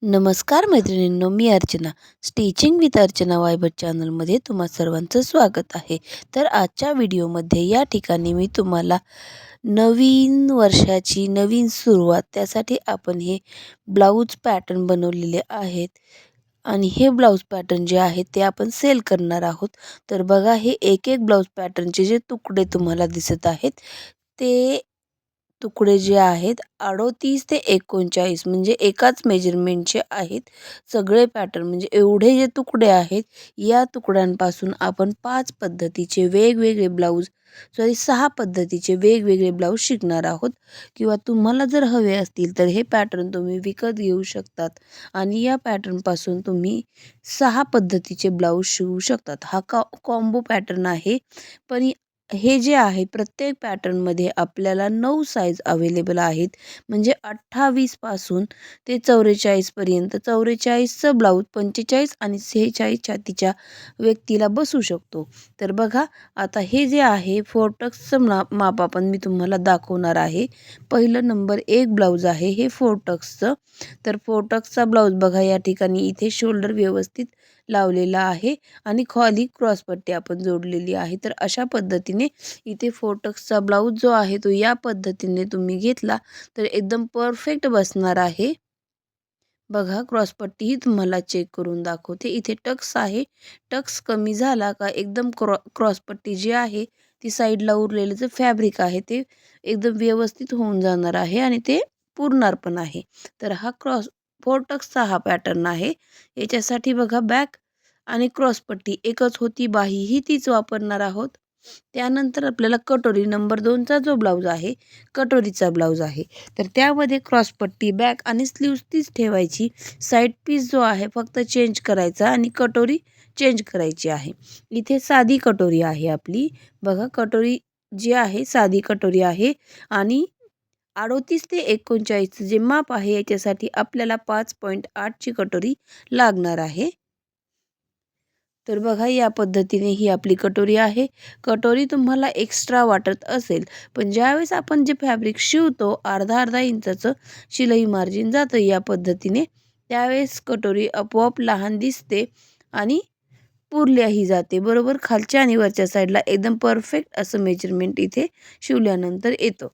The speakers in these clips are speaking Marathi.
नमस्कार मैत्रिणींनो, मी अर्चना. स्टिचिंग विथ अर्चना वायबट चॅनलमध्ये तुम्हा सर्वांचं स्वागत आहे. तर आजच्या व्हिडिओमध्ये या ठिकाणी मी तुम्हाला नवीन वर्षाची नवीन सुरुवात त्यासाठी आपण हे ब्लाऊज पॅटर्न बनवलेले आहेत आणि हे ब्लाऊज पॅटर्न जे आहेत ते आपण सेल करणार आहोत. तर बघा, हे एक एक ब्लाऊज पॅटर्नचे जे तुकडे तुम्हाला दिसत आहेत ते तुकडे जे आहेत 38 ते 39 म्हणजे एकाच मेजरमेंटचे आहेत. सगळे पॅटर्न म्हणजे एवढे जे तुकडे आहेत, या तुकड्यांपासून आपण 5 पद्धतीचे वेगवेगळे ब्लाऊज 6 पद्धतीचे वेगवेगळे ब्लाऊज शिकणार आहोत. किंवा तुम्हाला जर हवे असतील तर हे पॅटर्न तुम्ही विकत घेऊ शकतात आणि या पॅटर्नपासून तुम्ही 6 पद्धतीचे ब्लाऊज शिवू शकतात. हा कॉम्बो पॅटर्न आहे. पण हे जे आहे प्रत्येक पॅटर्नमध्ये आपल्याला 9 साईज अवेलेबल आहेत. म्हणजे 28 पासून ते 44 पर्यंत. 44चं ब्लाऊज 45 आणि 46 छातीच्या व्यक्तीला बसू शकतो. तर बघा, आता हे जे आहे फोरटक्सचं माप आपण मी तुम्हाला दाखवणार आहे. पहिलं नंबर 1 ब्लाऊज आहे हे फोरटक्सचं. तर फोरटक्सचा ब्लाऊज बघा, या ठिकाणी इथे शोल्डर व्यवस्थित लावलेला आहे आणि खाली क्रॉसपट्टी आपण जोडलेली आहे. तर अशा पद्धतीने इथे फोरटक्सचा ब्लाऊज जो आहे तो या पद्धतीने तुम्ही घेतला तर एकदम परफेक्ट बसणार आहे. बघा, क्रॉसपट्टीही तुम्हाला चेक करून दाखवते. इथे टक्स आहे. टक्स कमी झाला का एकदम क्रॉसपट्टी जी आहे ती साईडला उरलेलं जे फॅब्रिक आहे ते एकदम व्यवस्थित होऊन जाणार आहे आणि ते पुरणार पण आहे. तर हा फोरटक्सचा हा पॅटर्न आहे. याच्यासाठी बघा, बॅक आणि क्रॉसपट्टी एकच होती, बाहीही तीच वापरणार आहोत. त्यानंतर आपल्याला कटोरी नंबर 2चा जो ब्लाऊज आहे, कटोरीचा ब्लाऊज आहे. तर त्यामध्ये क्रॉसपट्टी, बॅक आणि स्लीव्ज तीच ठेवायची. साईड पीस जो आहे फक्त चेंज करायचा आणि कटोरी चेंज करायची आहे. इथे साधी कटोरी आहे आपली. बघा, कटोरी जी आहे साधी कटोरी आहे आणि 38 ते 39 जे माप आहे याच्यासाठी आपल्याला 5.8 ची कटोरी लागणार आहे. तर बघा, या पद्धतीने ही आपली कटोरी आहे. कटोरी तुम्हाला एक्स्ट्रा वाटत असेल, पण ज्यावेळेस आपण जे फॅब्रिक शिवतो अर्धा इंचाचं शिलाई मार्जिन जातं या पद्धतीने, त्यावेळेस कटोरी आपोआप लहान दिसते आणि पुरल्याही जाते. बरोबर खालच्या आणि वरच्या साईडला एकदम परफेक्ट असं मेजरमेंट इथे शिवल्यानंतर येतं.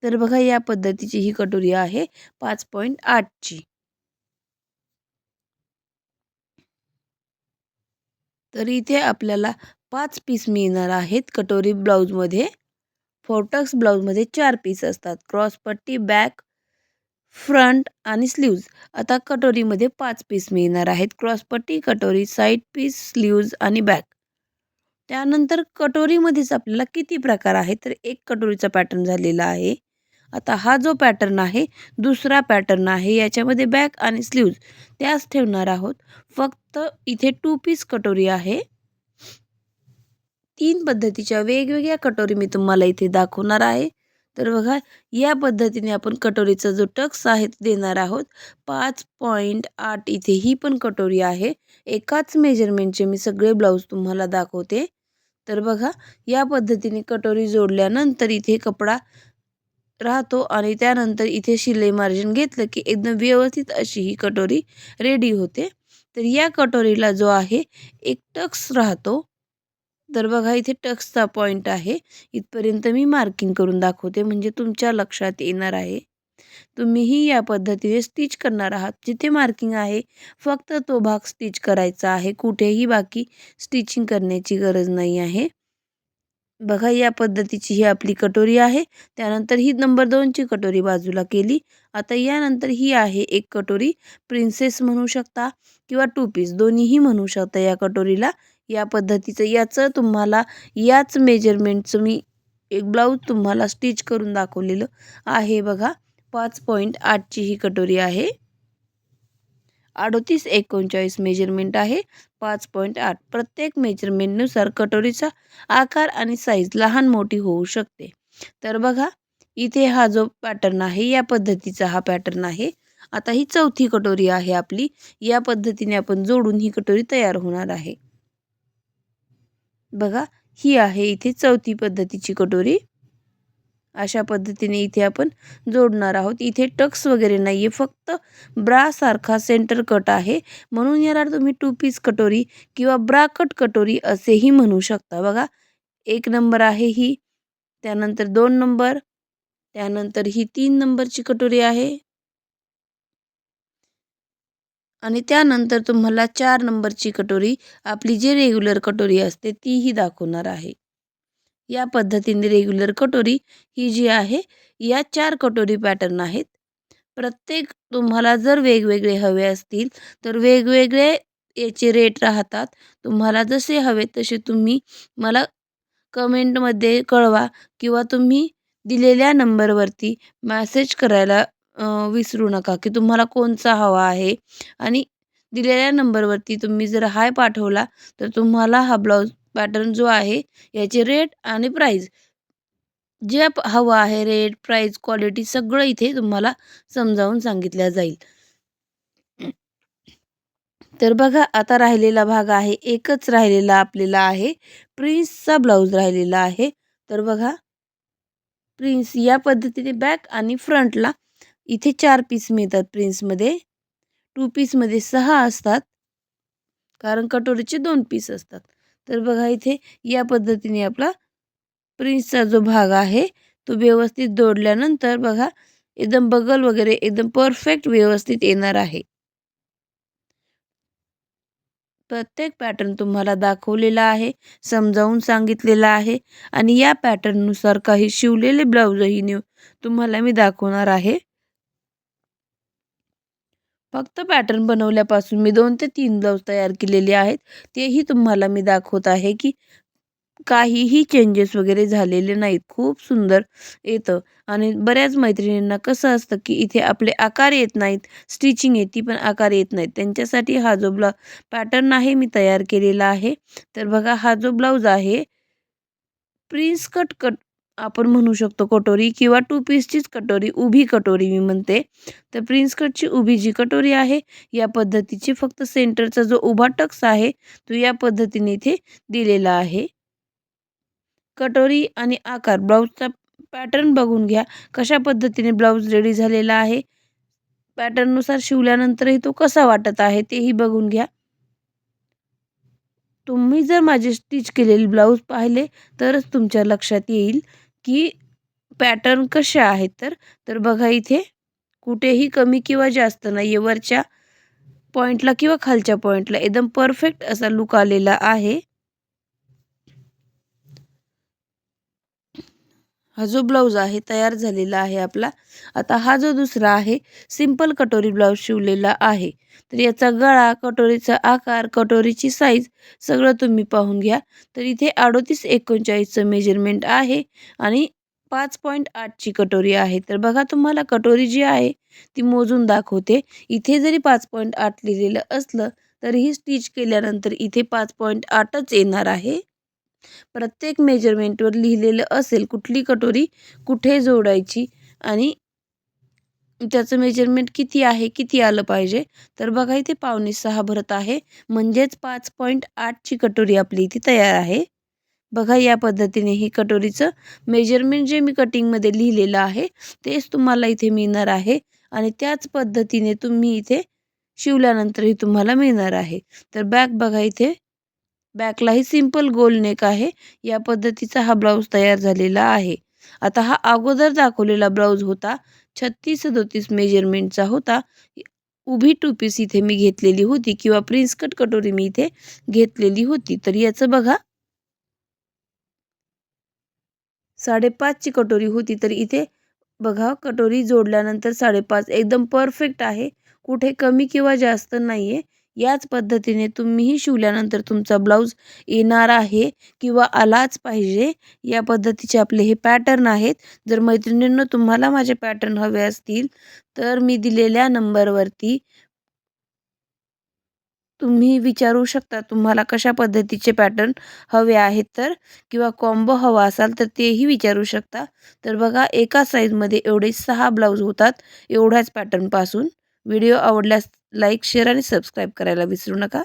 तर बघा, या पद्धतीची ही कटोरी आहे 5.8 ची. तर इथे आपल्याला 5 पीस मिळणार आहेत कटोरी ब्लाऊजमध्ये. फोरटक्स ब्लाऊजमध्ये 4 पीस असतात. क्रॉसपट्टी, बॅक, फ्रंट आणि स्लीव्ज. आता कटोरीमध्ये 5 पीस मिळणार आहेत. क्रॉसपट्टी, कटोरी, साईड पीस, स्लीव्ज आणि बॅक. त्यानंतर कटोरीमध्येच आपल्याला किती प्रकार आहेत, तर एक कटोरीचा पॅटर्न झालेला आहे. आता हा जो पॅटर्न आहे दुसरा पॅटर्न आहे. याच्यामध्ये बॅक आणि स्लीव्ज त्याच ठेवणार आहोत. फक्त इथे 2 पीस कटोरी आहे. 3 पद्धतीच्या वेगवेगळ्या कटोरी मी तुम्हाला इथे दाखवणार आहे. तर बघा, या पद्धतीने आपण कटोरीचा जो टक्स आहे तो देणार आहोत. 5.8 इथे ही पण कटोरी आहे. एकाच मेजरमेंटचे मी सगळे ब्लाऊज तुम्हाला दाखवते. तर बघा, या पद्धतीने कटोरी जोडल्यानंतर इथे कपडा राहतो आणि त्यानंतर इथे शिलाई मार्जिन घेतलं की एकदम व्यवस्थित अशी ही कटोरी रेडी होते. तर या कटोरीला जो आहे एक टक्स राहतो. तर बघा, इथे टक्सचा पॉइंट आहे. इथपर्यंत मी मार्किंग करून दाखवते म्हणजे तुमच्या लक्षात येणार आहे. तुम्हीही या पद्धतीने स्टिच करणार आहात. जिथे मार्किंग आहे फक्त तो भाग स्टिच करायचा आहे. कुठेही बाकी स्टिचिंग करण्याची गरज नाही आहे. बघा, या पद्धतीची ही आपली कटोरी आहे. त्यानंतर ही नंबर 2ची कटोरी बाजूला केली. आता यानंतर ही आहे एक कटोरी. प्रिन्सेस म्हणू शकता किंवा 2 पीस दोन्हीही म्हणू शकता या कटोरीला. या पद्धतीचं याचं तुम्हाला याच मेजरमेंटचं मी एक ब्लाऊज तुम्हाला स्टिच करून दाखवलेलं आहे. बघा, 5.8 ची ही कटोरी आहे. 38-39 मेजरमेंट आहे. 5.8 प्रत्येक मेजरमेंटनुसार कटोरीचा आकार आणि साईज लहान मोठी होऊ शकते. तर बघा, इथे हा जो पॅटर्न आहे या पद्धतीचा हा पॅटर्न आहे. आता ही चौथी कटोरी आहे आपली. या पद्धतीने आपण जोडून ही कटोरी तयार होणार आहे. बघा, ही आहे इथे चौथी पद्धतीची कटोरी. अशा पद्धतीने इथे आपण जोडणार आहोत. इथे टक्स वगैरे नाही आहे, फक्त ब्रा सारखा सेंटर कट आहे, म्हणून याला तुम्ही 2 पीस कटोरी किंवा ब्रा कट कटोरी असेही म्हणू शकता. बघा 1 नंबर आहे ही, त्यानंतर 2 नंबर, त्यानंतर ही 3 नंबरची कटोरी आहे आणि त्यानंतर तुम्हाला 4 नंबरची कटोरी, आपली जी रेग्युलर कटोरी असते तीही दाखवणार आहे. या पद्धतीने रेग्युलर कटोरी ही जी आहे, या 4 कटोरी पॅटर्न आहेत. प्रत्येक तुम्हाला जर वेगवेगळे हवे असतील तर वेगवेगळे याचे रेट राहतात. तुम्हाला जसे हवे तसे तुम्ही मला कमेंटमध्ये कळवा किंवा तुम्ही दिलेल्या नंबरवरती मेसेज करायला विसरू नका की तुम्हाला कोणचा हवा आहे. आणि दिलेल्या नंबरवरती तुम्ही जर हाय पाठवला तर तुम्हाला हा ब्लाऊज पॅटर्न जो आहे याचे रेट आणि प्राईज जे हवं आहे, रेट, प्राईज, क्वालिटी सगळं इथे तुम्हाला समजावून सांगितल्या जाईल. तर बघा आता राहिलेला भाग आहे, एकच राहिलेला आपल्याला आहे, प्रिन्सचा ब्लाऊज राहिलेला आहे. तर बघा प्रिन्स या पद्धतीने बॅक आणि फ्रंटला इथे 4 पीस मिळतात प्रिन्समध्ये. 2 पीसमध्ये 6 असतात, कारण कटोरीचे 2 पीस असतात. तर बघा इथे या पद्धतीने आपला प्रिन्सचा जो भाग आहे तो व्यवस्थित जोडल्यानंतर बघा एकदम बगल वगैरे एकदम परफेक्ट व्यवस्थित येणार आहे. प्रत्येक पॅटर्न तुम्हाला दाखवलेला आहे, समजावून सांगितलेला आहे आणि या पॅटर्ननुसार काही शिवलेले ब्लाऊजही तुम्हाला मी दाखवणार आहे. फक्त पॅटर्न बनवल्यापासून मी 2 ते 3 ब्लाऊज तयार केलेले आहेत. तेही तुम्हाला मी दाखवत आहे की काहीही चेंजेस वगैरे झालेले नाहीत. खूप सुंदर येतं आणि बऱ्याच मैत्रिणींना कसं असतं की इथे आपले आकार येत नाहीत, स्टिचिंग येते पण आकार येत नाहीत. त्यांच्यासाठी हा जो पॅटर्न आहे मी तयार केलेला आहे. तर बघा हा जो ब्लाऊज आहे प्रिन्स कट आपण म्हणू शकतो कटोरी किंवा 2 पीसचीच कटोरी, उभी कटोरी मी म्हणते. तर प्रिन्स कटची उभी जी कटोरी आहे या पद्धतीची, फक्त सेंटरचा जो उभा टक्स आहे तो या पद्धतीने इथे दिलेला आहे. कटोरी आणि आकार ब्लाऊजचा पॅटर्न बघून घ्या कशा पद्धतीने ब्लाऊज रेडी झालेला आहे. पॅटर्ननुसार शिवल्यानंतरही तो कसा वाटत आहे तेही बघून घ्या. तुम्ही जर माझे स्टिच केलेले ब्लाऊज पाहिले तरच तुमच्या लक्षात येईल की पॅटर्न कसे आहेत. तर बघा इथे कुठेही कमी किंवा जास्त नाही आहे. वरच्या पॉईंटला किंवा खालच्या पॉईंटला एकदम परफेक्ट असा लुक आलेला आहे. हा जो ब्लाऊज आहे तयार झालेला आहे आपला. आता हा जो दुसरा आहे सिंपल कटोरी ब्लाऊज शिवलेला आहे. तर याचा गळा, कटोरीचा आकार, कटोरीची साईज सगळं तुम्ही पाहून घ्या. तर इथे 38-39चं मेजरमेंट आहे आणि 5.8ची कटोरी आहे. तर बघा तुम्हाला कटोरी जी आहे ती मोजून दाखवते. इथे जरी 5.8 लिहिलेलं असलं तरीही स्टिच केल्यानंतर इथे 5.8च येणार आहे. प्रत्येक मेजरमेंटवर लिहिलेलं असेल कुठली कटोरी कुठे जोडायची आणि त्याचं मेजरमेंट किती आहे, किती आलं पाहिजे. तर बघा इथे 5.25 भरत आहे, म्हणजेच 5.8ची कटोरी आपली इथे तयार आहे. बघा या पद्धतीने ही कटोरीचं मेजरमेंट जे मी कटिंगमध्ये लिहिलेलं आहे तेच तुम्हाला इथे मिळणार आहे आणि त्याच पद्धतीने तुम्ही इथे शिवल्यानंतरही तुम्हाला मिळणार आहे. तर बॅक बघा इथे बॅकलाही सिंपल गोल नेक आहे. या पद्धतीचा हा ब्लाऊज तयार झालेला आहे. आता हा अगोदर दाखवलेला ब्लाऊज होता 36-37 मेजरमेंटचा होता. उभी 2 पीस इथे मी घेतलेली होती किंवा प्रिन्स कट कटोरी मी इथे घेतलेली होती. तर याचं बघा 5.5ची कटोरी होती, तर इथे बघा कटोरी जोडल्यानंतर 5.5 एकदम परफेक्ट आहे. कुठे कमी किंवा जास्त नाही आहे. याच पद्धतीने तुम्हीही शिवल्यानंतर तुमचा ब्लाऊज येणार आहे किंवा आलाच पाहिजे. या पद्धतीचे आपले हे पॅटर्न आहेत. जर मैत्रिणींनो तुम्हाला माझे पॅटर्न हवे असतील तर मी दिलेल्या नंबरवरती तुम्ही विचारू शकता तुम्हाला कशा पद्धतीचे पॅटर्न हवे आहेत तर किंवा कॉम्बो हवा असाल तर तेही विचारू शकता. तर बघा एका साईजमध्ये एवढे 6 ब्लाऊज होतात एवढ्याच पॅटर्नपासून. व्हिडिओ आवडल्यास लाईक, शेअर आणि सबस्क्राईब करायला विसरू नका.